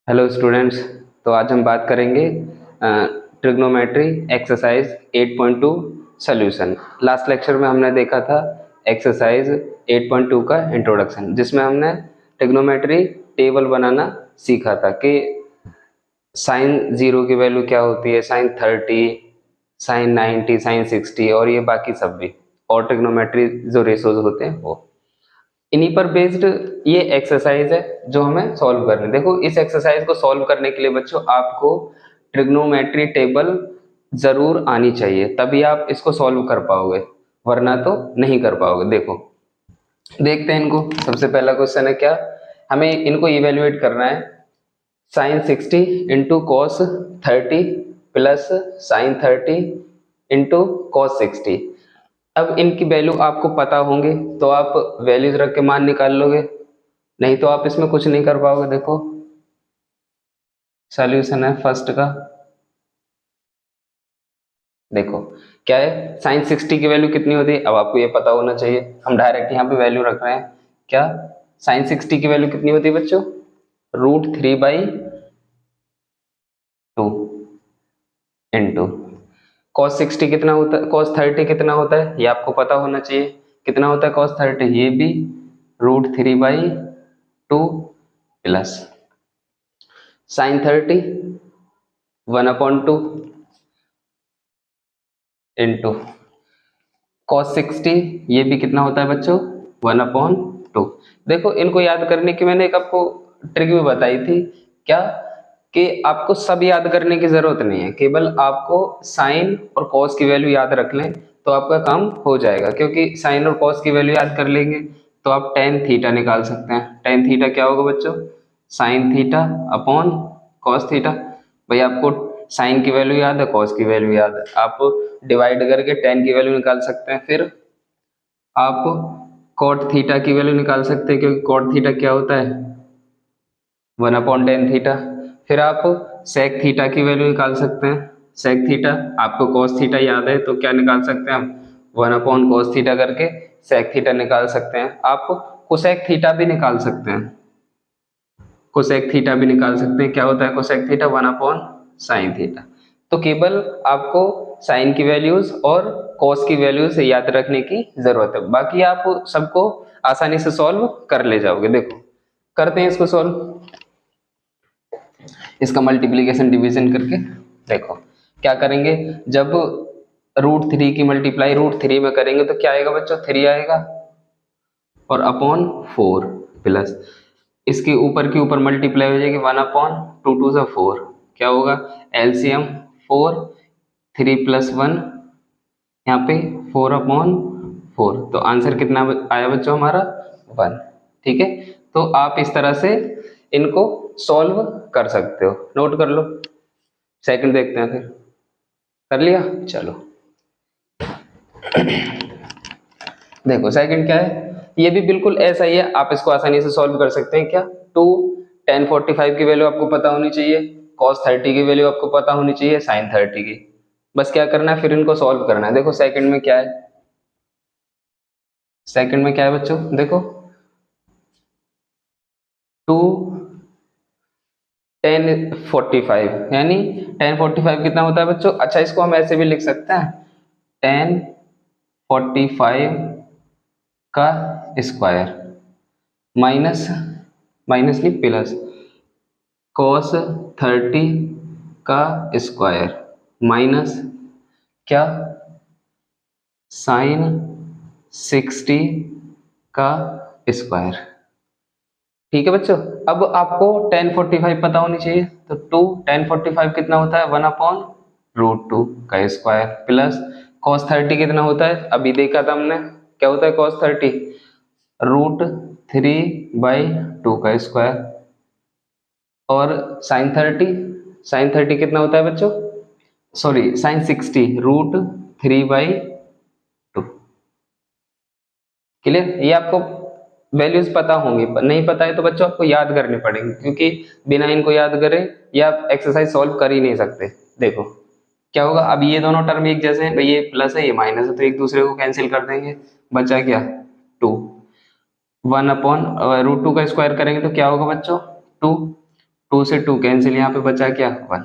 Hello students. तो आज हम बात करेंगे trigonometry exercise 8.2 solution. Last lecture में हमने देखा था एक्सरसाइज 8.2 का इंट्रोडक्शन, जिसमें हमने ट्रिग्नोमेट्री टेबल बनाना सीखा था कि साइन 0 की वैल्यू क्या होती है, साइन 30, साइन 90, साइन 60 और ये बाकी सब भी, और ट्रिग्नोमेट्री जो रेशोज होते हैं वो। इन्हीं पर बेस्ड ये एक्सरसाइज है जो हमें सॉल्व करनी है। देखो, इस एक्सरसाइज को सॉल्व करने के लिए बच्चों आपको ट्रिग्नोमेट्री टेबल जरूर आनी चाहिए, तभी आप इसको सॉल्व कर पाओगे, वरना तो नहीं कर पाओगे। देखो, देखते हैं इनको। सबसे पहला क्वेश्चन है क्या, हमें इनको इवेल्युएट करना है। Sine 60 into cos 30 plus sine 30 into cos 60। अब इनकी वैल्यू आपको पता होंगे तो आप वैल्यूज रख के मान निकाल लोगे, नहीं तो आप इसमें कुछ नहीं कर पाओगे। देखो, सॉल्यूशन है फर्स्ट का। देखो क्या है, साइन 60 की वैल्यू कितनी होती है, अब आपको ये पता होना चाहिए। हम डायरेक्ट यहाँ पे वैल्यू रख रहे हैं। क्या साइन 60 की वैल्यू कितनी होती है बच्चों, √3/2 इंटू कॉस 60 कितना होता है, कॉस 30 कितना होता है, ये आपको पता होना चाहिए। कितना होता है कॉस 30, ये भी √3/2 प्लस साइन 30 1/2 इंटू कॉस 60, ये भी कितना होता है बच्चों, 1/2। देखो, इनको याद करने की मैंने एक आपको ट्रिक भी बताई थी। क्या कि आपको सब याद करने की जरूरत नहीं है, केवल आपको साइन और कॉस की वैल्यू याद रख लें तो आपका काम हो जाएगा। क्योंकि साइन और कॉस की वैल्यू याद कर लेंगे तो आप टेन थीटा निकाल सकते हैं। टेन थीटा क्या होगा बच्चों, sine theta upon cos theta. भाई आपको साइन की वैल्यू याद है, कॉस की वैल्यू याद है, आप डिवाइड करके टेन की वैल्यू निकाल सकते हैं। फिर आप कॉट थीटा की वैल्यू निकाल सकते हैं, क्योंकि कॉट थीटा क्या होता है, 1/10 थीटा। फिर आप सेक थीटा की वैल्यू निकाल सकते हैं। सेक थीटा, आपको कॉस थीटा याद है तो क्या निकाल सकते हैं हम, 1/cos थीटा करके सेक थीटा निकाल सकते हैं। आप कोसेक थीटा भी निकाल सकते हैं, कोसेक थीटा भी निकाल सकते हैं। क्या होता है कोसेक थीटा, 1/sin थीटा। तो केवल आपको साइन की वैल्यूज और कॉस की वैल्यूज याद रखने की जरूरत है, बाकी आप सबको आसानी से सॉल्व कर ले जाओगे। देखो करते हैं इसको सॉल्व, इसका मल्टीप्लीकेशन डिवीजन करके। देखो क्या करेंगे, जब √3 की मल्टीप्लाई √3 में करेंगे तो क्या आएगा बच्चों, 3 आएगा और अपॉन 4 प्लस इसके ऊपर के ऊपर मल्टीप्लाई हो जाएगी 1/2, 2 से 4, क्या होगा एलसीएम 4, 3 + 1 यहाँ पे 4/4, तो आंसर कितना आया बच्चों हमारा 1। ठीक है, तो आप इस तरह से इनको सॉल्व कर सकते हो, नोट कर लो। सेकंड देखते हैं, फिर कर लिया, चलो। देखो सेकंड क्या है, ये भी बिल्कुल ऐसा ही है, आप इसको आसानी से सॉल्व कर सकते हैं। क्या 2 tan 45 की वैल्यू आपको पता होनी चाहिए, cos 30 की वैल्यू आपको पता होनी चाहिए, sin 30 की। बस क्या करना है, फिर इनको सॉल्व करना है। देखो सेकंड में क्या है, सेकंड में क्या है बच्चों, देखो 2 tan 45 यानी tan 45 कितना होता है बच्चों, अच्छा इसको हम ऐसे भी लिख सकते हैं, tan 45 का स्क्वायर माइनस, माइनस नहीं प्लस cos 30 का स्क्वायर माइनस क्या sin 60 का स्क्वायर। ठीक है बच्चों, अब आपको tan 45 पता होनी चाहिए, तो 2 tan 45 कितना होता है, 1/√2 का स्क्वायर प्लस cos 30 कितना होता है, अभी देखा था हमने, क्या होता है cos 30, √3/2 का स्क्वायर, और sin 30, sin 30 कितना होता है बच्चों, सॉरी sin 60 √3/2। क्लियर, ये आपको वैल्यूज पता होंगी, नहीं पता है तो बच्चों आपको याद करनी पड़ेंगी, क्योंकि बिना इनको याद करे ये आप एक्सरसाइज सॉल्व कर ही नहीं सकते। देखो क्या होगा, अब ये दोनों टर्म एक जैसे हैं, भाई ये प्लस है ये माइनस है, तो एक दूसरे को कैंसिल कर देंगे, बचा क्या 2, 1/√2 का स्क्वायर करेंगे तो क्या होगा बच्चों 2, 2 से 2 कैंसिल, यहाँ पे बचा क्या 1,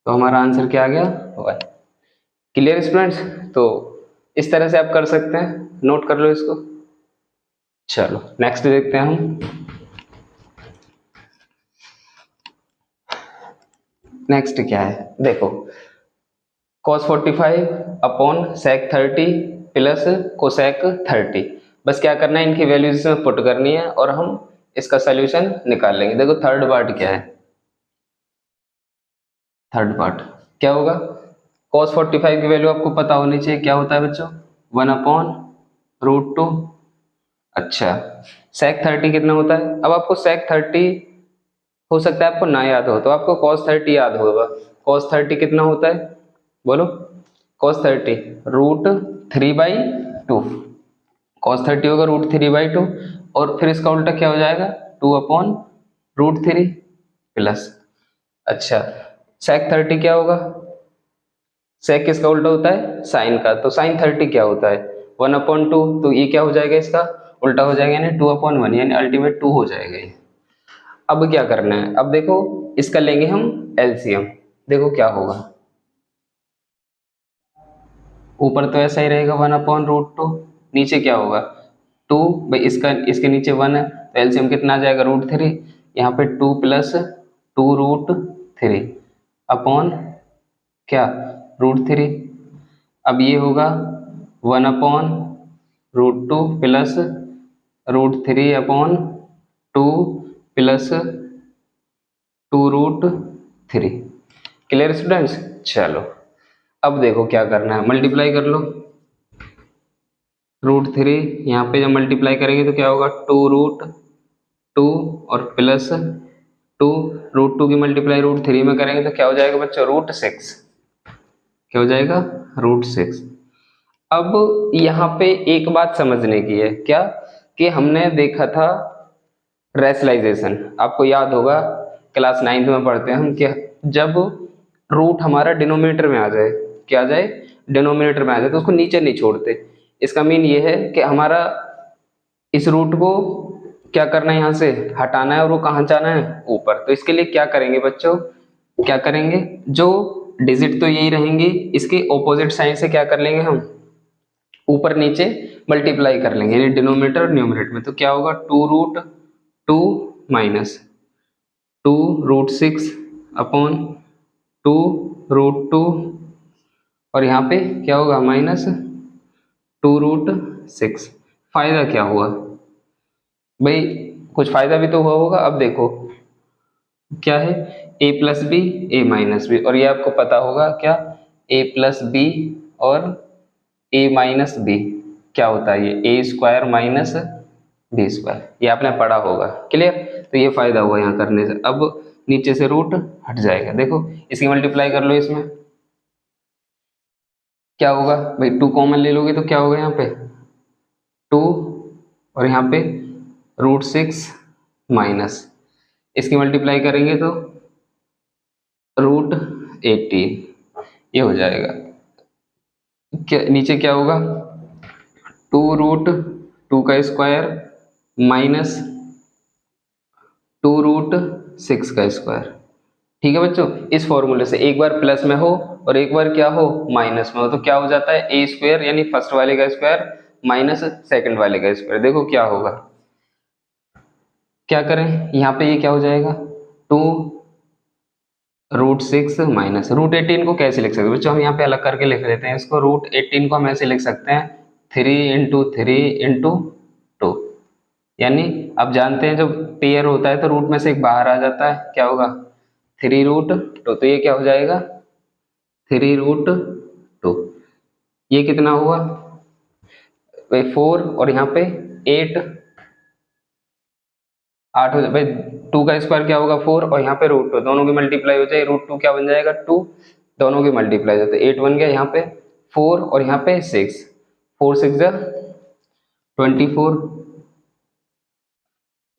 तो हमारा आंसर क्या आ गया 1। Clear students? तो इस तरह से आप कर सकते हैं, नोट कर लो इसको। चलो नेक्स्ट देखते हैं हम। नेक्स्ट क्या है देखो, cos 45 upon sec 30 plus cosec 30। बस क्या करना है, इनकी वैल्यूज इसमें पुट करनी है और हम इसका सोल्यूशन निकाल लेंगे। देखो थर्ड पार्ट क्या है, थर्ड पार्ट क्या होगा, cos 45 की वैल्यू आपको पता होनी चाहिए, क्या होता है बच्चों 1/√2। अच्छा sec 30 कितना होता है, अब आपको sec 30 हो सकता है आपको ना याद हो, तो आपको cos 30 याद होगा। cos 30 कितना होता है बोलो, cos 30 √3/2, cos 30 होगा √3/2, और फिर इसका उल्टा क्या हो जाएगा 2/√3 प्लस। अच्छा sec 30 क्या होगा, sec किसका उल्टा होता है साइन का, तो sin 30 क्या होता है 1/2, तो ये क्या हो जाएगा इसका उल्टा हो जाएगा, यानी 2/1, यानी अल्टीमेट 2 हो जाएगा ये। अब क्या करना है, अब देखो इसका लेंगे हम एलसीएम, देखो क्या होगा, ऊपर तो ऐसा ही रहेगा 1/√2, नीचे क्या होगा 2, भाई इसका इसके नीचे 1 है तो एलसीएम कितना आ जाएगा √3, यहाँ पे 2 प्लस 2√3 अपॉन क्या √3। अब ये होगा 1/√2 प्लस √3/2 प्लस 2√3। Clear students? चलो अब देखो क्या करना है, मल्टीप्लाई कर लो √3, यहाँ पे जब मल्टीप्लाई करेंगे तो क्या होगा 2√2 और प्लस 2, √2 की मल्टीप्लाई √3 में करेंगे तो क्या हो जाएगा बच्चों √6, क्या हो जाएगा √6। अब यहाँ पे एक बात समझने की है, क्या कि हमने देखा था रेशनलाइजेशन, आपको याद होगा क्लास 9th में पढ़ते हैं हम, क्या जब रूट हमारा डिनोमिनेटर में आ जाए, क्या आ जाए डिनोमिनेटर में आ जाए, तो उसको नीचे नहीं छोड़ते। इसका मीन ये है कि हमारा इस रूट को क्या करना है, यहाँ से हटाना है, और वो कहाँ जाना है ऊपर। तो इसके लिए क्या करेंगे बच्चों, क्या करेंगे, जो डिजिट तो यही रहेंगी, इसके ऑपोजिट साइड से क्या कर लेंगे हम ऊपर नीचे मल्टीप्लाई कर लेंगे, यानी डिनोमिनेटर और न्यूमरेटर में। तो क्या होगा 2√2 माइनस 2√6 अपॉन 2√2, और यहाँ पे क्या होगा माइनस 2√6। फायदा क्या हुआ भाई, कुछ फायदा भी तो हुआ होगा। अब देखो क्या है a plus B A minus B, और ये आपको पता होगा क्या a प्लस बी और a माइनस बी क्या होता है, ये a² माइनस b², ये आपने पढ़ा होगा। क्लियर? तो ये फायदा हुआ यहाँ करने से। अब नीचे से रूट हट जाएगा, देखो इसकी मल्टीप्लाई कर लो, इसमें क्या होगा भाई 2 कॉमन ले लोगे तो क्या होगा यहाँ पे 2, और यहाँ पे √6 माइनस, इसकी मल्टीप्लाई करेंगे तो √18, ये हो जाएगा। क्या नीचे क्या होगा 2√2 का स्क्वायर माइनस 2√6 का स्क्वायर। ठीक है बच्चों, इस फॉर्मूले से एक बार प्लस में हो और एक बार क्या हो माइनस में हो, तो क्या हो जाता है a² यानी फर्स्ट वाले का स्क्वायर माइनस सेकंड वाले का स्क्वायर। देखो क्या होगा, क्या करें यहाँ पे ये क्या हो जाएगा 2√6 माइनस √18 को कैसे लिख सकते हैं बच्चों, हम यहाँ पे अलग करके लिख लेते हैं इसको। √18 को हम ऐसे लिख सकते हैं 3 × 3 × 2, यानी आप जानते हैं जब पेयर होता है तो रूट में से एक बाहर आ जाता है, क्या होगा 3√2, तो ये क्या हो जाएगा 3√2। ये कितना हुआ भाई 4, और यहाँ पे 8 8 हो जाए भाई, 2 का स्क्वायर क्या होगा 4, और यहाँ पे √2, दोनों की मल्टीप्लाई हो जाए, √2 क्या बन जाएगा 2, दोनों की मल्टीप्लाई हो जाए तो 8 बन गया, यहाँ पे 4 और यहाँ पे 6, 4 6 24।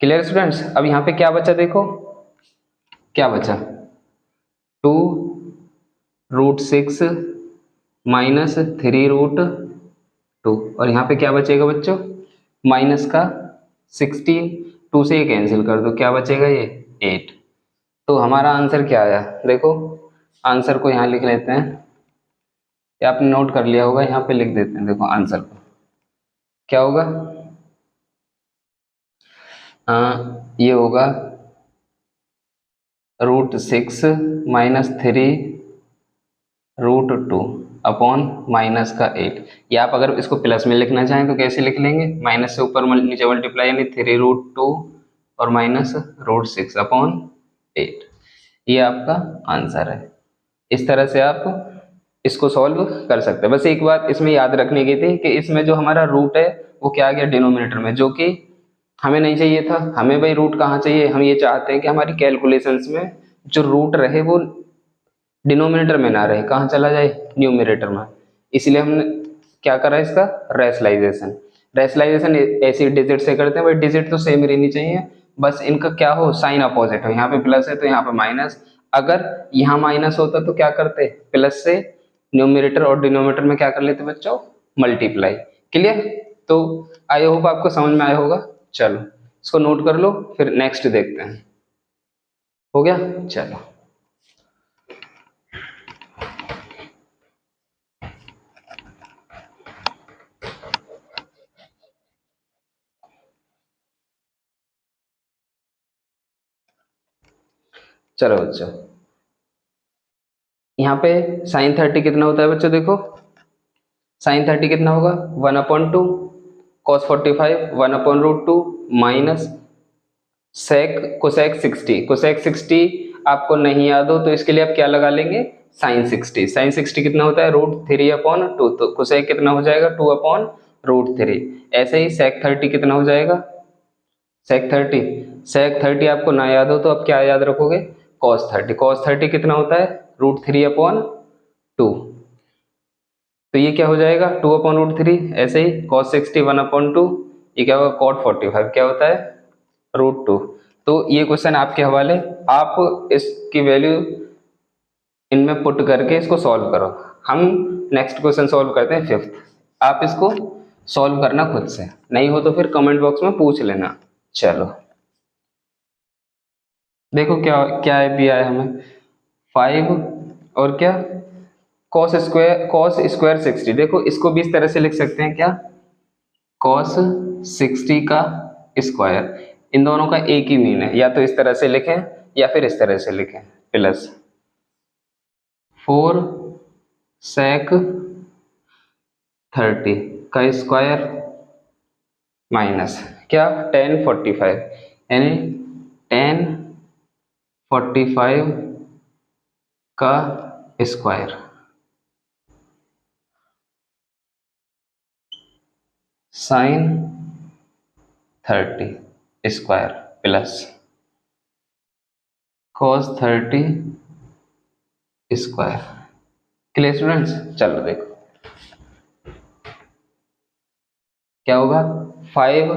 Clear students? अब यहाँ पे क्या बचा, देखो क्या बचा 2√6 माइनस 3√2, और यहाँ पे क्या बचेगा बच्चों माइनस का 16, 2 से ये कैंसिल कर दो, क्या बचेगा ये 8। तो हमारा आंसर क्या आया, देखो आंसर को यहाँ लिख लेते हैं, या आपने नोट कर लिया होगा, यहाँ पे लिख देते हैं। देखो आंसर को क्या होगा, ये होगा √6 - 3 √2 अपॉन -8। या आप अगर इसको प्लस में लिखना चाहें तो कैसे लिख लेंगे, माइनस से ऊपर नीचे मल्टीप्लाई, यानी 3 √2 और माइनस √6 अपॉन 8। ये आपका आंसर है। इस तरह से आप इसको सॉल्व कर सकते हैं। बस एक बात इसमें याद रखने की थी कि इसमें जो हमारा रूट है वो क्या आ गया डिनोमिनेटर में, जो कि हमें नहीं चाहिए था। हमें भाई रूट कहाँ चाहिए, हम ये चाहते हैं कि हमारी कैलकुलेशंस में जो रूट रहे वो डिनोमिनेटर में ना रहे, कहाँ चला जाए, न्यूमरेटर में। इसलिए हमने क्या करा इसका रेशनलाइजेशन। रेशनलाइजेशन ऐसी डिजिट से करते हैं भाई, डिजिट तो सेम रहनी चाहिए, बस इनका क्या हो, साइन अपोजिट हो। यहाँ पे प्लस है तो यहाँ पे माइनस, अगर यहाँ माइनस होता तो क्या करते, प्लस से न्यूमरेटर और डिनोमिनेटर में क्या कर लेते बच्चों, मल्टीप्लाई। क्लियर, तो आई होप आपको समझ में आया होगा। चलो इसको नोट कर लो, फिर नेक्स्ट देखते हैं। हो गया, चलो चलो बच्चों, यहाँ पे sin 30 कितना होता है बच्चों, देखो sin 30 कितना होगा, 1/2 cos 45 1/√2 माइनस कोसेक 60 आपको नहीं याद हो तो इसके लिए आप क्या लगा लेंगे, sin 60 कितना होता है, √3/2, तो कोसेक कितना हो जाएगा, 2/√3। ऐसे ही sec 30 कितना हो जाएगा, sec 30 आपको ना याद हो तो आप क्या याद रखोगे, cos 30 कितना होता है, √3/2, तो ये क्या हो जाएगा 2/√3। ऐसे ही cos 60 1/2, ये क्या होगा, cot 45 क्या होता है, √2। तो ये क्वेश्चन आपके हवाले, आप इसकी वैल्यू इनमें पुट करके इसको सॉल्व करो। हम नेक्स्ट क्वेश्चन सॉल्व करते हैं 5th। आप इसको सॉल्व करना खुद से, नहीं हो तो फिर कमेंट बॉक्स में पूछ लेना। चलो देखो क्या क्या है, दिया है हमें 5 और क्या cos स्क्वायर 60। देखो इसको भी इस तरह से लिख सकते हैं, क्या cos 60 का स्क्वायर, इन दोनों का एक ही मीन है, या तो इस तरह से लिखें या फिर इस तरह से लिखें, प्लस 4 sec 30 का स्क्वायर माइनस क्या tan 45, यानी tan 45 का square sin 30 square plus cos 30 square. Clear students, चलो देखो क्या होगा, 5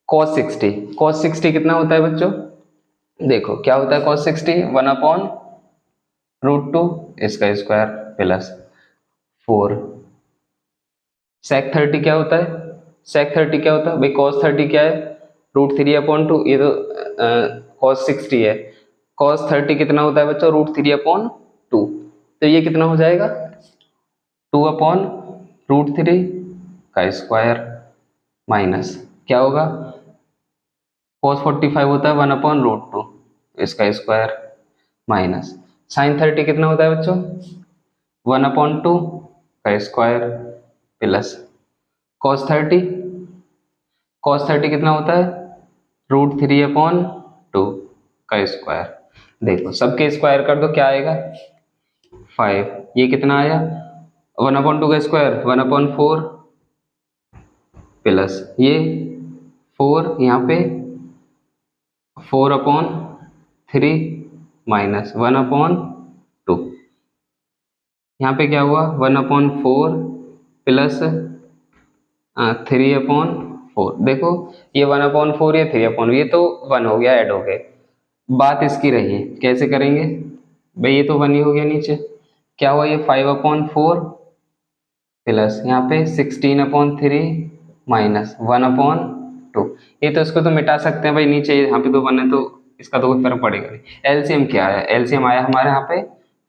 cos 60 कितना होता है बच्चों, देखो क्या होता है cos 60, 1/√2 इसका स्क्वायर प्लस 4 sec 30 क्या होता है, sec 30 क्या होता है भाई, cos 30 क्या है, √3/2, ये तो cos 60 है, cos 30 कितना होता है बच्चों, √3/2, तो ये कितना हो जाएगा 2/√3 का स्क्वायर माइनस क्या होगा, cos 45 होता है 1/√2 इसका स्क्वायर माइनस sin 30 कितना होता है बच्चों, 1/2 का स्क्वायर प्लस cos 30 कितना होता है, √3/2 का स्क्वायर। देखो सबके स्क्वायर कर दो, क्या आएगा 5, ये कितना आया 1/2 का स्क्वायर 1/4 प्लस ये 4 यहाँ पे 4/3 माइनस 1/2, यहाँ पे क्या हुआ 1/4 प्लस 3/4। देखो ये 1/4 ये 3/4, ये तो 1 हो गया, ऐड हो गए। बात इसकी रही कैसे करेंगे भाई, ये तो 1 ही हो गया नीचे, क्या हुआ ये 5/4 प्लस यहाँ पे 16/3 माइनस 1/2। ये तो इसको तो मिटा सकते हैं भाई, नीचे यहाँ पे तो 1 है तो इसका तो कोई फर्क पड़ेगा नहीं। एलसीएम क्या है, एलसीएम आया हमारे यहाँ पे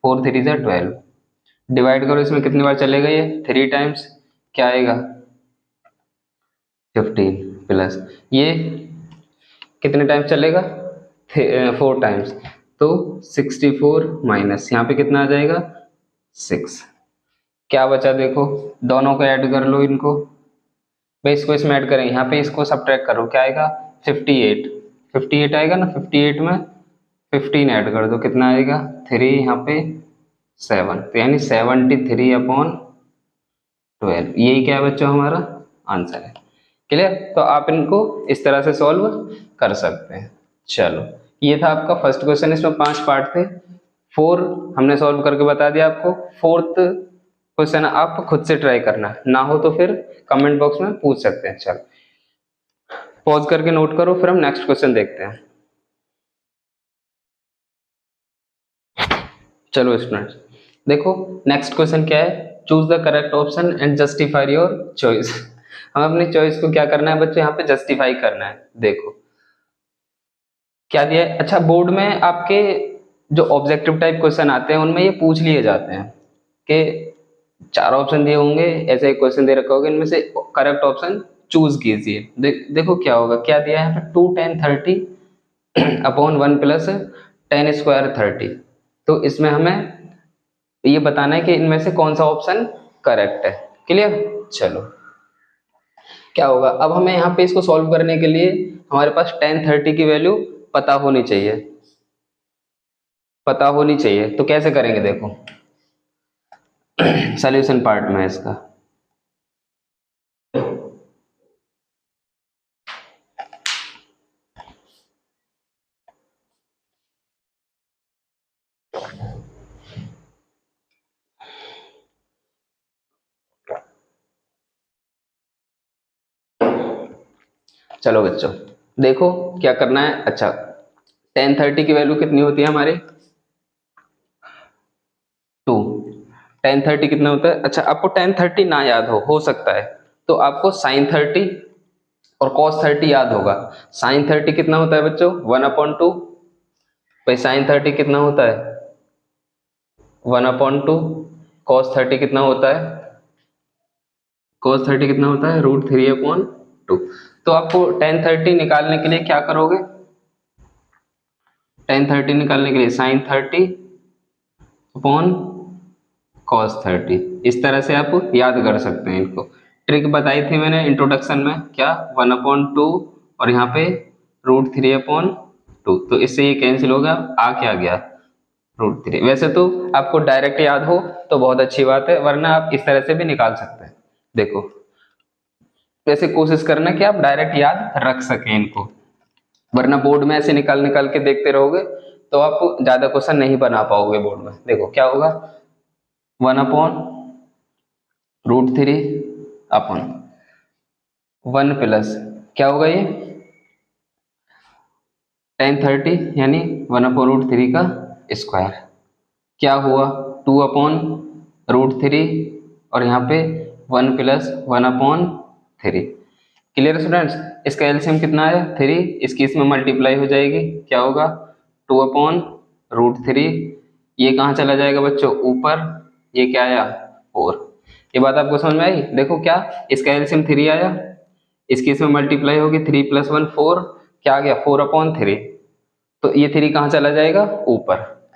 4 3 जा 12, डिवाइड करो इसमें कितनी बार चलेगा ये 3 टाइम्स, क्या आएगा 15 प्लस ये कितने टाइम्स चलेगा 4 टाइम्स, तो 64 माइनस यहाँ पे कितना आ जाएगा 6, क्या बचा देखो, दोनों को ऐड कर लो इनको, भाई इसको इसमें ऐड करें, यहाँ पे इसको सब्ट्रैक्ट करो, क्या आएगा 58, 58 आएगा ना, 58 में 15 ऐड कर दो, कितना आएगा 3 यहाँ पे 7, तो यानी 73/12, यही क्या है बच्चों हमारा आंसर है। क्लियर, तो आप इनको इस तरह से सॉल्व कर सकते हैं। चलो ये था आपका फर्स्ट क्वेश्चन, इसमें 5 पार्ट थे, 4 हमने सॉल्व करके बता दिया आपको, फोर्थ क्वेश्चन आप खुद से ट्राई करना, ना हो तो फिर कमेंट बॉक्स में पूछ सकते हैं। चलो पॉज करके नोट करो, फिर हम नेक्स्ट क्वेश्चन देखते हैं। चलो स्टूडेंट्स देखो नेक्स्ट क्वेश्चन क्या है, choose the correct option and justify your choice. हम अपनी चॉइस को क्या करना है बच्चों, यहाँ पे जस्टिफाई करना है। देखो क्या दिया है, अच्छा बोर्ड में आपके जो ऑब्जेक्टिव टाइप क्वेश्चन आते हैं उनमें ये पूछ लिए जाते हैं कि 4 ऑप्शन दिए होंगे, ऐसे एक क्वेश्चन दे रखा होगा, इनमें से करेक्ट ऑप्शन चूज कीजिए। देखो क्या होगा, क्या दिया है यहाँ पे 2 10 30 अपॉन 1 प्लस 10 स्क्वायर 30, तो इसमें हमें ये बताना है कि इनमें से कौन सा ऑप्शन करेक्ट है। क्लियर, चलो क्या होगा, अब हमें यहाँ पे इसको सॉल्व करने के लिए हमारे पास 10 30 की वैल्यू पता होनी चाहिए, पता होनी चाहिए, तो कैसे करेंगे देखो सॉल्यूशन पार्ट में इसका, चलो बच्चों देखो क्या करना है। अच्छा 10 30 की वैल्यू कितनी होती है हमारे 2, 10 30 कितना होता है, अच्छा आपको 10 30 ना याद हो सकता है, तो आपको sin 30 और cos 30 याद होगा। sin 30 कितना होता है बच्चों 1/2, भाई sin 30 कितना होता है 1/2, cos 30 कितना होता है, cos 30 कितना होता है √3/2। तो आपको 10 30 निकालने के लिए क्या करोगे, 10 30 निकालने के लिए sin 30 अपॉन cos 30, इस तरह से आप याद कर सकते हैं इनको। ट्रिक बताई थी मैंने इंट्रोडक्शन में, क्या 1/2 और यहाँ पे √3/2, तो इससे ये कैंसिल होगा, आ क्या गया √3। वैसे तो आपको डायरेक्ट याद हो तो बहुत अच्छी बात है, वरना आप इस तरह से भी निकाल सकते हैं। देखो वैसे कोशिश करना कि आप डायरेक्ट याद रख सकें इनको, वरना बोर्ड में ऐसे निकाल निकाल के देखते रहोगे तो आप ज्यादा क्वेश्चन नहीं बना पाओगे बोर्ड में। देखो क्या होगा 1/√3 अपन 1 प्लस क्या होगा ये 10 30 यानी 1/√3 का स्क्वायर, क्या हुआ 2/√3 और यहाँ पे 1 प्लस 1/3। क्लियर स्टूडेंट्स, इसका एलसीएम कितना है 3, इसकी इसमें मल्टीप्लाई हो जाएगी, क्या होगा 2/√3, ये कहाँ चला जाएगा बच्चों ऊपर, ये क्या आया 4। ये बात आपको समझ में आई। देखो क्या इसका एलसीएम 3 आया, इसकी इसमें मल्टीप्लाई होगी 3 + 1 4, क्या आ गया 4/3, तो ये 3 कहाँ चला जाएगा ऊपर,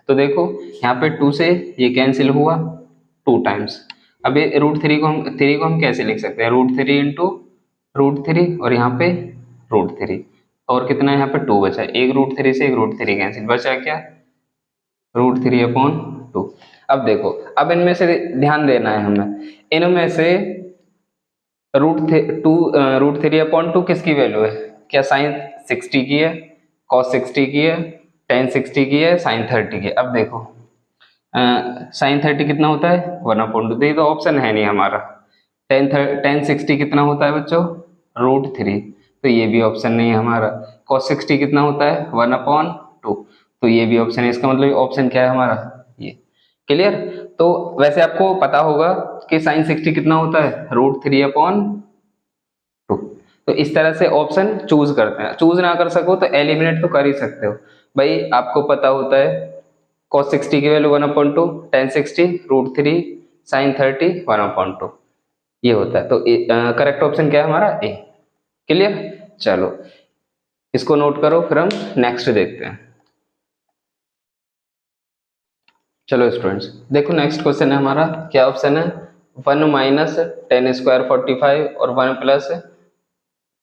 तो देखो यहाँ पे 2 से ये कैंसिल हुआ 2 टाइम्स। अब ये √3 को हम कैसे लिख सकते हैं, √3 इंटू √3 और यहाँ पे √3, और कितना यहाँ पे 2 बचा, एक √3 से एक √3 कैंसिल, बचा क्या √3/2। अब देखो अब इनमें से ध्यान देना है हमें, इनमें से √3/2 किसकी वैल्यू है, क्या sin 60 की है, cos 60 की है, tan 60 की है, sin 30 की है। अब देखो sin 30 कितना होता है 1/2, ये तो ऑप्शन है नहीं हमारा। tan 60 कितना होता है बच्चों √3, तो ये भी ऑप्शन नहीं है हमारा। cos 60 कितना होता है 1/2, तो ये भी ऑप्शन है, इसका मतलब ऑप्शन क्या है हमारा ये। क्लियर, तो वैसे आपको पता होगा कि sin 60 कितना होता है √3/2, तो इस तरह से ऑप्शन चूज करते हैं। चूज ना कर सको तो एलिमिनेट तो कर ही सकते हो, भाई आपको पता होता है cos 60 की वैल्यू 1/2, tan 60 √3, sin 30 1/2, ये होता है। तो करेक्ट ऑप्शन क्या है हमारा? ए। क्लियर? चलो इसको नोट करो, फिर हम नेक्स्ट देखते हैं। चलो स्टूडेंट्स देखो नेक्स्ट क्वेश्चन है हमारा, क्या ऑप्शन है? 1 माइनस टेन स्क्वायर 45 और 1 प्लस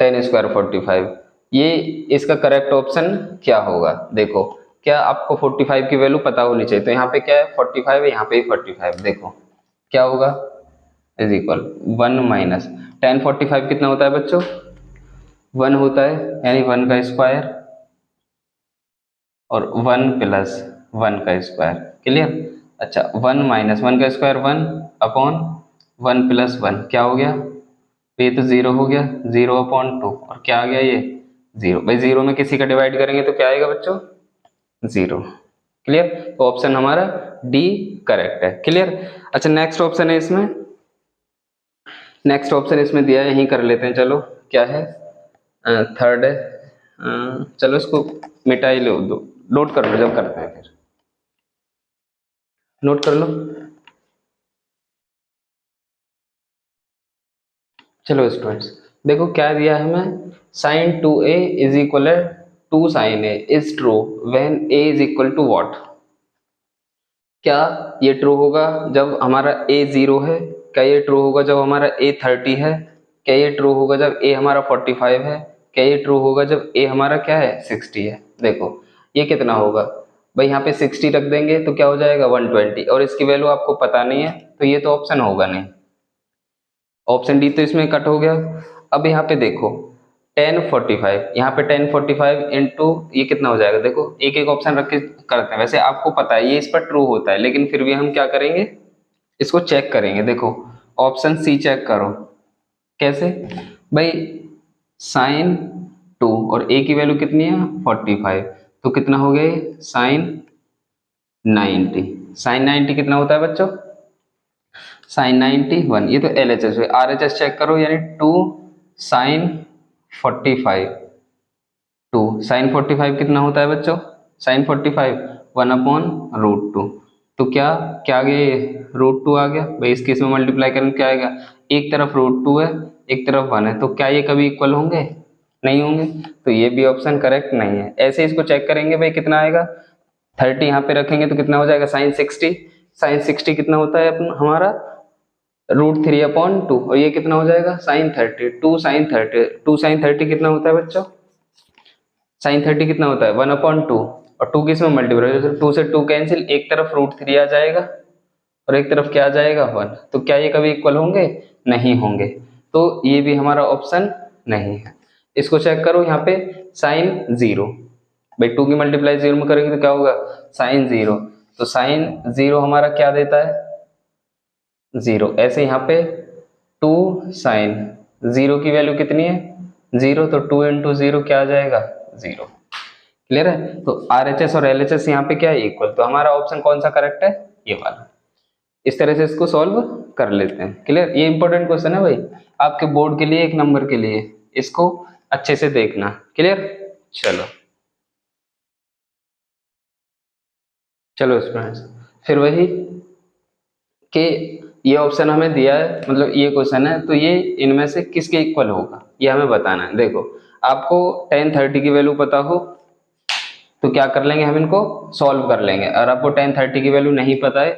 टेन स्क्वायर 45, ये इसका करेक्ट ऑप्शन क्या होगा? देखो क्या आपको 45 की वैल्यू पता होनी चाहिए, तो यहाँ पे क्या है 45 है, यहाँ पे 45, देखो क्या होगा इज इक्वल 1 माइनस टेन 45 कितना होता है बच्चों? 1 होता है, यानी 1 का स्क्वायर और 1 प्लस 1 का स्क्वायर। क्लियर? अच्छा 1 माइनस 1 का स्क्वायर 1 अपॉन 1 प्लस 1 क्या हो गया? तो ये तो 0 हो गया, 0/2 और क्या आ गया ये 0। भाई 0 में किसी का डिवाइड करेंगे तो क्या आएगा बच्चों? 0। क्लियर? तो ऑप्शन हमारा डी करेक्ट है। क्लियर? अच्छा नेक्स्ट ऑप्शन है इसमें, नेक्स्ट ऑप्शन इसमें दिया है, यहीं कर लेते हैं। चलो क्या है? थर्ड है। चलो इसको मिटा ही लो, दो नोट कर लो, जब करते हैं फिर नोट कर लो। चलो स्टूडेंट्स देखो क्या दिया है हमें, sine 2a is equal 2 sine a is true when a is equal to what? क्या ये ट्रू होगा जब हमारा a 0 है? क्या ये ट्रू होगा जब हमारा a 30 है? क्या ये ट्रू होगा जब a हमारा 45 है? क्या ये ट्रू होगा जब a हमारा क्या है 60 है? देखो ये कितना होगा भाई, यहाँ पे 60 रख देंगे तो क्या हो जाएगा 120, और इसकी वैल्यू आपको पता नहीं है तो ये तो ऑप्शन होगा नहीं, ऑप्शन डी तो इसमें कट हो गया। अब यहाँ पे देखो 1045, यहाँ पे 1045 इंटू ये कितना हो जाएगा? देखो एक एक ऑप्शन रख के करते हैं, वैसे आपको पता है ये इस पर ट्रू होता है, लेकिन फिर भी हम क्या करेंगे, इसको चेक करेंगे। देखो ऑप्शन सी चेक करो, कैसे भाई? साइन 2 और ए की वैल्यू कितनी है 45, तो कितना हो गया साइन 90। साइन 90 कितना होता है बच्चों? साइन 91, ये तो LHS है, RHS चेक करो, यानी 2 साइन 45, 2 साइन 45 कितना होता है बच्चों? साइन 45 1/√2, तो क्या क्या आ गया ये √2 आ गया भाई। इस केस में मल्टीप्लाई करेंगे क्या आएगा? एक तरफ √2 है, एक तरफ 1 है, तो क्या ये कभी इक्वल होंगे? नहीं होंगे, तो ये भी ऑप्शन करेक्ट नहीं है। ऐसे इसको चेक करेंगे भाई, कितना आएगा 30 यहाँ पे रखेंगे तो कितना हो जाएगा साइन 60, साइन 60 कितना होता है हमारा √3/2, और ये कितना हो जाएगा साइन 30, 2 साइन 30, 2 साइन 30 कितना होता है बच्चों? साइन 30 कितना होता है 1/2, और 2 किस में मल्टीप्लाई, 2 से 2 कैंसिल, एक तरफ √3 आ जाएगा और एक तरफ क्या आ जाएगा 1, तो क्या ये कभी इक्वल होंगे? नहीं होंगे, तो ये भी हमारा ऑप्शन नहीं है। इसको चेक करो यहाँ पे साइन 0, भाई 2 की मल्टीप्लाई 0 में करेंगे तो क्या होगा साइन 0, तो साइन 0 हमारा क्या देता है 0। ऐसे यहाँ पे 2 साइन 0 की वैल्यू कितनी है 0, तो 2 इंटू 0 क्या आ जाएगा 0। क्लियर है? तो RHS और LHS यहाँ पे क्या है इक्वल, तो हमारा ऑप्शन कौन सा करेक्ट है? ये वाला। इस तरह से इसको सॉल्व कर लेते हैं। क्लियर? ये इंपॉर्टेंट क्वेश्चन है भाई, आपके बोर्ड के लिए, 1 नंबर के लिए, इसको अच्छे से देखना। क्लियर? चलो चलो स्टूडेंट्स फिर वही कि ये ऑप्शन हमें दिया है, मतलब ये क्वेश्चन है, तो ये इनमें से किसके इक्वल होगा ये हमें बताना है। देखो आपको tan 30 की वैल्यू पता हो तो क्या कर लेंगे, हम इनको सॉल्व कर लेंगे। और आपको tan 30 की वैल्यू नहीं पता है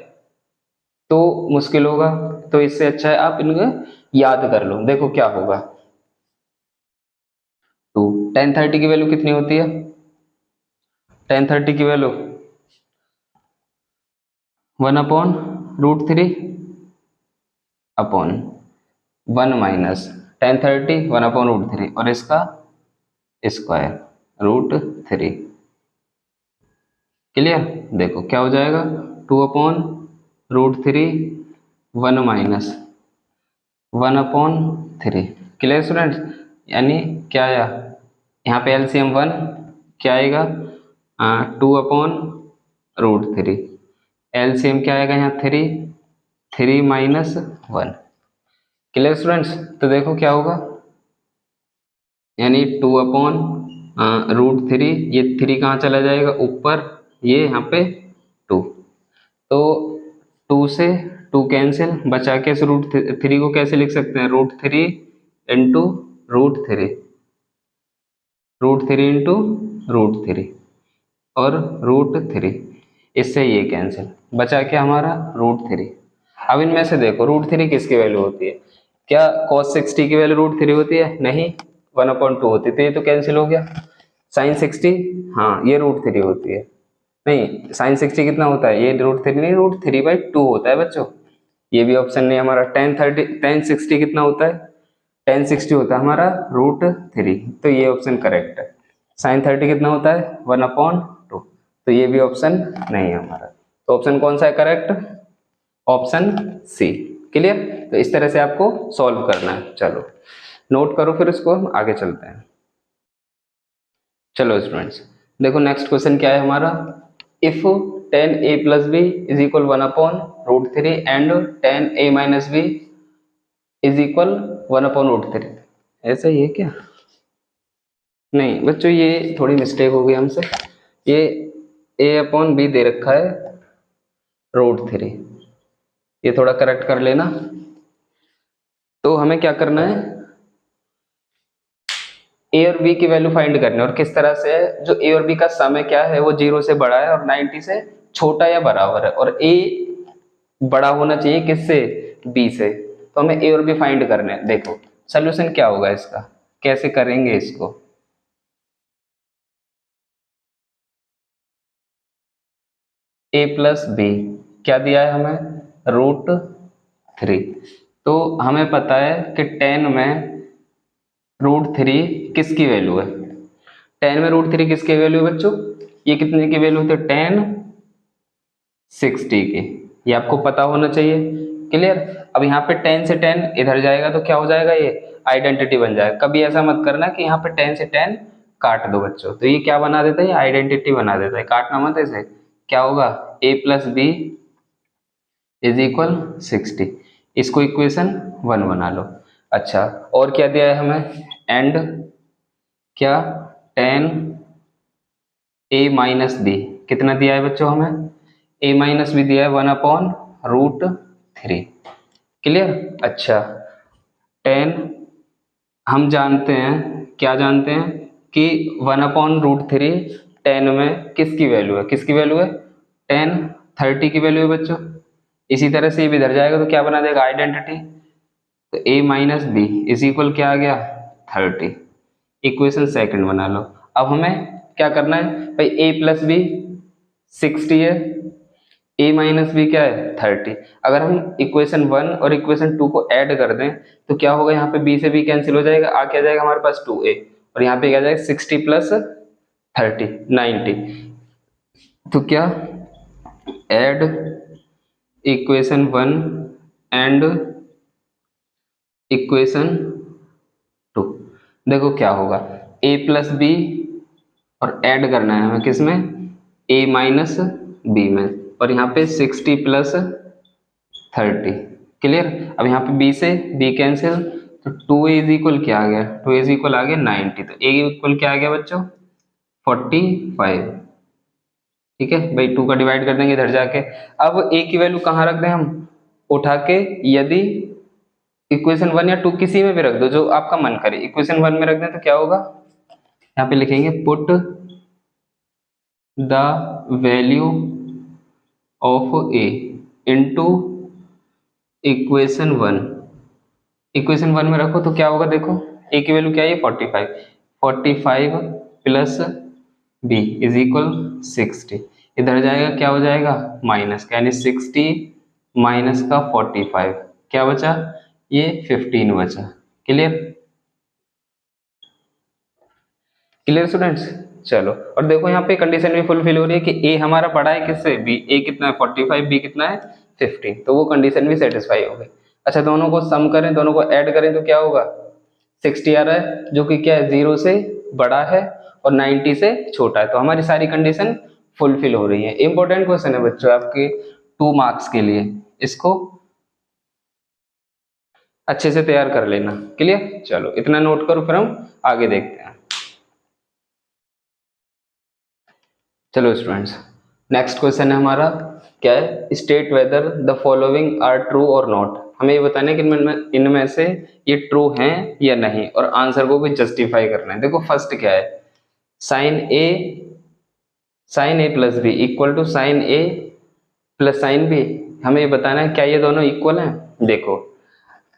तो मुश्किल होगा, तो इससे अच्छा है आप इनको याद कर लो। देखो क्या होगा, 2 tan 30 की वैल्यू कितनी होती है? tan 30 की वैल्यू 1/√3 अपॉन 1 माइनस tan 30 1/√3 और इसका स्क्वायर √3। क्लियर? देखो क्या हो जाएगा 2/√3 1 माइनस 1/3। Clear students? यानी क्या आया यहाँ पे LCM 1 क्या आएगा 2/√3, LCM क्या आएगा यहाँ 3 माइनस 1। Clear students? तो देखो क्या होगा, यानी √3, ये 3 कहाँ चला जाएगा ऊपर, ये यहाँ पे 2, तो 2 से 2 कैंसिल, बचा के इस √3 को कैसे लिख सकते हैं, √3 इंटू √3, √3 इंटू √3 और √3, इससे ये कैंसिल, बचा क्या हमारा √3। अब इनमें से देखो √3 किसकी वैल्यू होती है, क्या cos 60 की वैल्यू √3 होती है, नहीं 1/2 होती है, तो ये तो कैंसिल हो गया। sin 60, हाँ ये √3 होती है, नहीं sin 60 कितना होता है, ये √3 नहीं √3/2 होता है बच्चों, ये भी ऑप्शन नहीं हमारा। tan 60 कितना होता है, tan 60 होता है हमारा √3, तो ये ऑप्शन करेक्ट है। sin 30 कितना होता है 1/2, तो ये भी ऑप्शन नहीं है हमारा, तो ऑप्शन कौन सा है करेक्ट, ऑप्शन सी। क्लियर, तो इस तरह से आपको सॉल्व करना है। चलो नोट करो, फिर इसको हम आगे चलते हैं। चलो स्टूडेंट्स देखो नेक्स्ट क्वेश्चन क्या है हमारा, if tan a plus b is equal 1/√3 and tan a minus b is equal 1/√3, ऐसा ही है क्या, नहीं बच्चों ये थोड़ी मिस्टेक हो गई हमसे, ये a/b दे रखा है √3, ये थोड़ा करेक्ट कर लेना। तो हमें क्या करना है, ए और बी की वैल्यू फाइंड करनी है, और किस तरह से है, जो ए और बी का सम है क्या है, वो 0 से बड़ा है और 90 से छोटा या बराबर है, और ए बड़ा होना चाहिए किससे, बी से, तो हमें ए और बी फाइंड करने हैं। देखो सोल्यूशन क्या होगा इसका, कैसे करेंगे इसको, a प्लस बी क्या दिया है हमें, √3, तो हमें पता है कि tan में √3 किसकी वैल्यू है, tan में √3 किसकी वैल्यू है बच्चों, ये कितने की वैल्यू होती है, tan 60 की, ये आपको पता होना चाहिए। क्लियर, अब यहाँ पे tan से tan इधर जाएगा तो क्या हो जाएगा, ये आइडेंटिटी बन जाएगा। कभी ऐसा मत करना कि यहाँ पे tan से tan काट दो बच्चों, तो ये क्या बना देता है, ये आइडेंटिटी बना देता है, काटना मत ऐसे, क्या होगा a plus B is equal 60, इसको इक्वेशन 1 बना लो। अच्छा और क्या दिया है हमें, एंड क्या tan a माइनस बी, कितना दिया है बच्चों हमें, a माइनस बी दिया है 1/√3। क्लियर, अच्छा tan हम जानते हैं, क्या जानते हैं कि 1/√3 tan में किसकी वैल्यू है, किसकी वैल्यू है, tan 30 की वैल्यू है बच्चों। इसी तरह से ये भी इधर जाएगा तो क्या बना देगा आइडेंटिटी, तो a minus B is equal क्या आ गया 30, इक्वेशन सेकंड बना लो। अब हमें क्या करना है भाई, a प्लस बी 60 है, a माइनस बी क्या है 30, अगर हम इक्वेशन 1 और इक्वेशन 2 को ऐड कर दें तो क्या होगा, यहाँ पे b से b कैंसिल हो जाएगा, आ क्या जाएगा हमारे पास 2a, और यहाँ पे क्या जाएगा 60 प्लस 30 90, तो क्या ऐड इक्वेशन 1 एंड इक्वेशन 2, देखो क्या होगा, a प्लस बी और ऐड करना है हमें किसमें, a माइनस बी में, और यहाँ पे 60 प्लस 30। क्लियर, अब यहाँ पे b से b कैंसिल, तो 2a इज इक्वल क्या आ गया, 2a इज इक्वल आ गया 90, तो a इक्वल क्या आ गया बच्चों 45। ठीक है भाई, 2 का डिवाइड कर देंगे इधर जाके। अब a की वैल्यू कहाँ रख दें हम, उठा के, यदि इक्वेशन 1 या 2 किसी में भी रख दो जो आपका मन करे, इक्वेशन 1 में रख दें तो क्या होगा, यहाँ पे लिखेंगे put the value of a into equation 1, equation 1 में रखो तो क्या होगा, देखो a की वैल्यू क्या है 45, 45 प्लस b इज इक्वल 60, इधर जाएगा क्या हो जाएगा माइनस, यानी 60 माइनस का 45 क्या बचा, ये 15 बचा। क्लियर, क्लियर स्टूडेंट्स, चलो और देखो यहाँ पे कंडीशन भी फुलफिल हो रही है कि a हमारा बड़ा है किससे, b, a कितना है 45, b कितना है 15, तो वो कंडीशन भी सेटिस्फाई हो गई। अच्छा दोनों को सम करें, दोनों को ऐड करें तो क्या होगा, 60 आ रहा है जो कि क्या है 0 से बड़ा है और 90 से छोटा है, तो हमारी सारी कंडीशन फुलफिल हो रही है। इंपॉर्टेंट क्वेश्चन है बच्चों आपके 2 मार्क्स के लिए, इसको अच्छे से तैयार कर लेना। क्लियर, चलो इतना नोट करो फिर हम आगे देखते हैं। चलो स्टूडेंट्स, नेक्स्ट क्वेश्चन है हमारा, क्या है, state whether the following are true और नॉट। हमें ये बताना है कि इनमें से ये ट्रू हैं या नहीं, और आंसर को भी जस्टिफाई करना है। देखो फर्स्ट क्या है, sine A plus B equal to sine A plus sine B. हमें ये बताना है क्या ये दोनों इक्वल हैं। देखो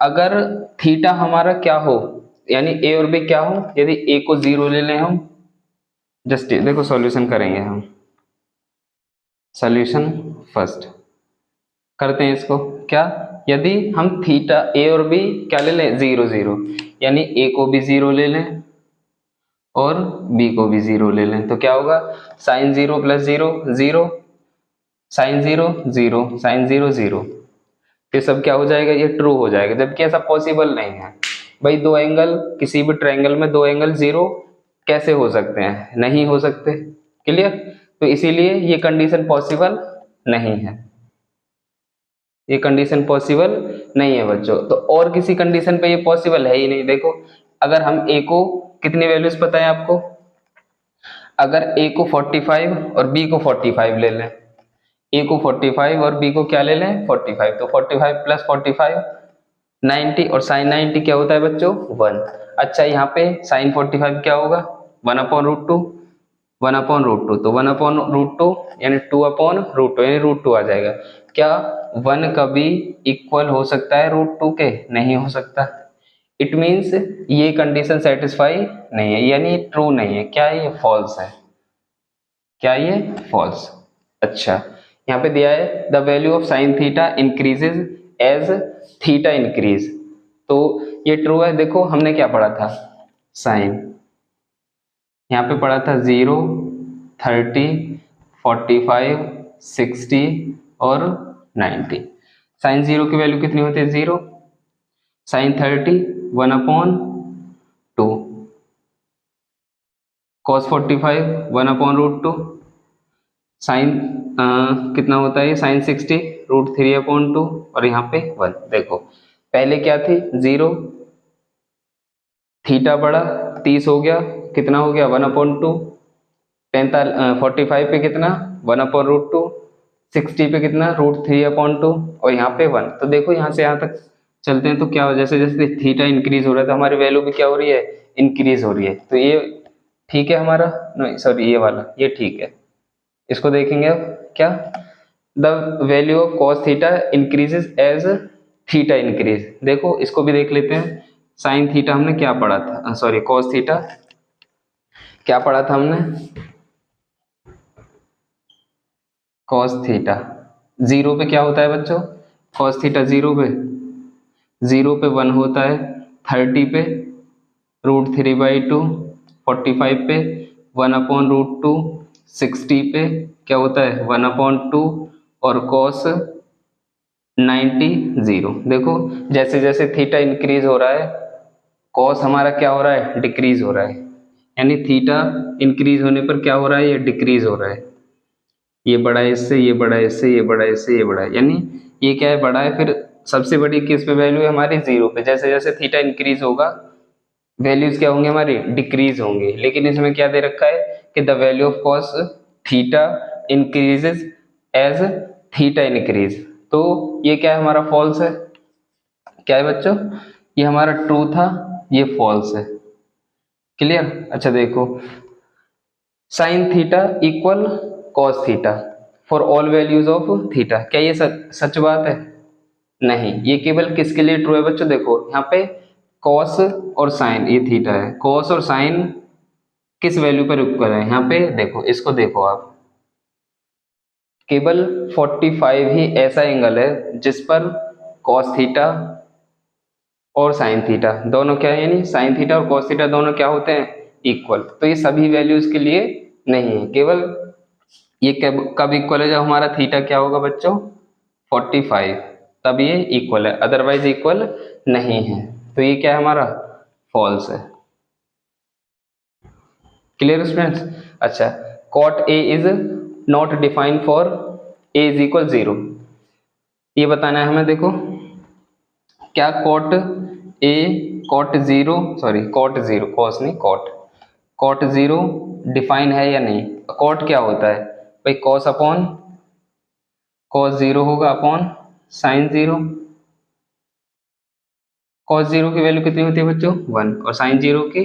अगर थीटा हमारा क्या हो, यानी ए और बी क्या हो, यदि ए को 0 ले लें हम, जस्ट देखो सॉल्यूशन करेंगे हम, सॉल्यूशन फर्स्ट करते हैं इसको। क्या, यदि हम थीटा ए और बी क्या ले लें, 0 0, यानी ए को भी 0 ले लें और बी को भी 0 ले लें, तो क्या होगा, साइन 0 प्लस 0 0, साइन 0 0, साइन 0 0, ये सब क्या हो जाएगा, ये ट्रू हो जाएगा। जबकि ऐसा पॉसिबल नहीं है भाई, दो एंगल, किसी भी ट्रायंगल में दो एंगल 0 कैसे हो सकते हैं, नहीं हो सकते। क्लियर, तो इसीलिए ये कंडीशन पॉसिबल नहीं है, ये कंडीशन पॉसिबल नहीं है बच्चों। तो और किसी कंडीशन पे ये पॉसिबल है ही नहीं। देखो अगर हम ए को, कितनी वैल्यूज पता है आपको, अगर ए को 45 और बी को 45 ले लें, ए को 45 और बी को क्या ले लें 45, तो 45 प्लस 45 90, और साइन 90 क्या होता है बच्चों 1। अच्छा यहाँ पे साइन 45 क्या होगा 1/√2, 1/√2, तो 1/√2 यानी 2/√2, यानी √2 आ जाएगा। क्या 1 कभी इक्वल हो सकता है √2 के, नहीं हो सकता। इट मीन्स ये कंडीशन सेटिस्फाई नहीं है, यानी ट्रू नहीं है। क्या ये फॉल्स है, क्या ये फॉल्स। अच्छा यहाँ पे दिया है the value of sine theta increases as theta increase, तो ये ट्रू है। देखो हमने क्या पढ़ा था, साइन, यहाँ पे पढ़ा था 0 30 45 60 और 90। साइन 0 की वैल्यू कितनी होती है 0, साइन 30 1/2, कॉस 45 1/√2, साइन कितना होता है साइन 60 √3/2, और यहाँ पे 1। देखो पहले क्या थी 0, थीटा बढ़ा 30 हो गया, कितना हो गया 1/2, 45 पे कितना 1/√2, 60 पे कितना √3/2, और यहाँ पे 1। तो देखो यहाँ से यहाँ तक चलते हैं तो क्या हो, जैसे जैसे थीटा इंक्रीज हो रहा है तो हमारी वैल्यू भी क्या हो रही है, इंक्रीज हो रही है। तो ये ठीक है हमारा, नहीं सॉरी ये वाला, ये ठीक है। इसको देखेंगे अब, क्या, the value of cos theta increases as theta increase. देखो इसको भी देख लेते हैं, साइन थीटा हमने क्या पढ़ा था, सॉरी कॉस थीटा क्या पढ़ा था हमने, कॉस थीटा 0 पे क्या होता है बच्चों, कॉस थीटा 0 पे 1 होता है, 30 पे √3/2, 45 पे 1/√2, 60 पे क्या होता है 1/2, और कॉस 90 0। देखो जैसे जैसे थीटा इंक्रीज हो रहा है कॉस हमारा क्या हो रहा है, डिक्रीज हो रहा है, यानी थीटा इंक्रीज होने पर क्या हो रहा है, ये डिक्रीज हो रहा है। ये बड़ा है इससे, ये बड़ा है इससे, ये बड़ा है इससे, ये बड़ा है, यानी ये क्या है बड़ा है। फिर सबसे बड़ी किस पे वैल्यू है हमारी 0 पे। जैसे जैसे थीटा इंक्रीज होगा वैल्यूज क्या होंगे हमारी, डिक्रीज होंगे। लेकिन इसमें क्या दे रखा है कि the value of cos theta increases as theta increase, तो ये क्या है हमारा फॉल्स है। क्या है बच्चों, ये हमारा ट्रू था, ये फॉल्स है। क्लियर। अच्छा देखो sine theta equal cos theta for all values of theta, क्या ये सच बात है, नहीं। ये केवल किसके लिए ट्रू है बच्चों, देखो यहाँ पे कॉस और साइन, ये थीटा है, कॉस और साइन किस वैल्यू पर इक्वल है, यहाँ पे देखो, इसको देखो आप, केवल 45 ही ऐसा एंगल है जिस पर कॉस थीटा और साइन थीटा दोनों क्या है, यानी साइन थीटा और कॉस थीटा दोनों क्या होते हैं इक्वल। तो ये सभी वैल्यूज के लिए नहीं है, केवल ये कब इक्वल है, जब हमारा थीटा क्या होगा बच्चों 45, तब ये इक्वल है, अदरवाइज इक्वल नहीं है। तो ये क्या है हमारा फॉल्स है। Clear students. अच्छा cot A is not defined for A is equal 0, ये बताना है हमें। देखो क्या cot A cot 0 sorry cot 0 cos नहीं कॉट 0 डिफाइन है या नहीं, कॉट क्या होता है भाई, कॉस अपॉन कॉस 0 होगा अपॉन साइन 0। कॉस 0 की वैल्यू कितनी होती है बच्चों 1, और साइन 0 की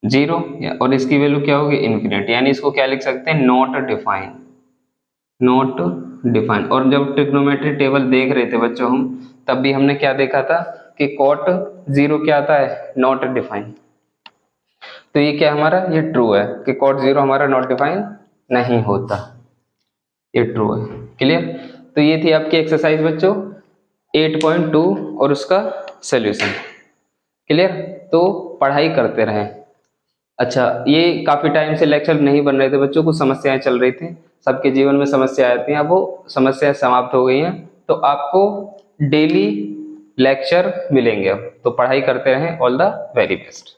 0, और इसकी वैल्यू क्या होगी इन्फिनिटी, यानी इसको क्या लिख सकते हैं नॉट डिफाइन, नॉट डिफाइन। और जब ट्रिग्नोमेट्री टेबल देख रहे थे बच्चों हम, तब भी हमने क्या देखा था कि कॉट 0 क्या आता है नॉट डिफाइन। तो ये क्या हमारा, ये ट्रू है कि कॉट 0 हमारा नॉट डिफाइन नहीं होता, ये ट्रू है। क्लियर। तो ये थी आपकी एक्सरसाइज बच्चों 8.2 और उसका सॉल्यूशन। क्लियर। तो पढ़ाई करते रहें। अच्छा, ये काफी टाइम से लेक्चर नहीं बन रहे थे बच्चों, कुछ समस्याएं चल रही थी, सबके जीवन में समस्या आती हैं, अब वो समस्याएं समाप्त हो गई हैं। तो आपको डेली लेक्चर मिलेंगे अब, तो पढ़ाई करते रहें। All the very best.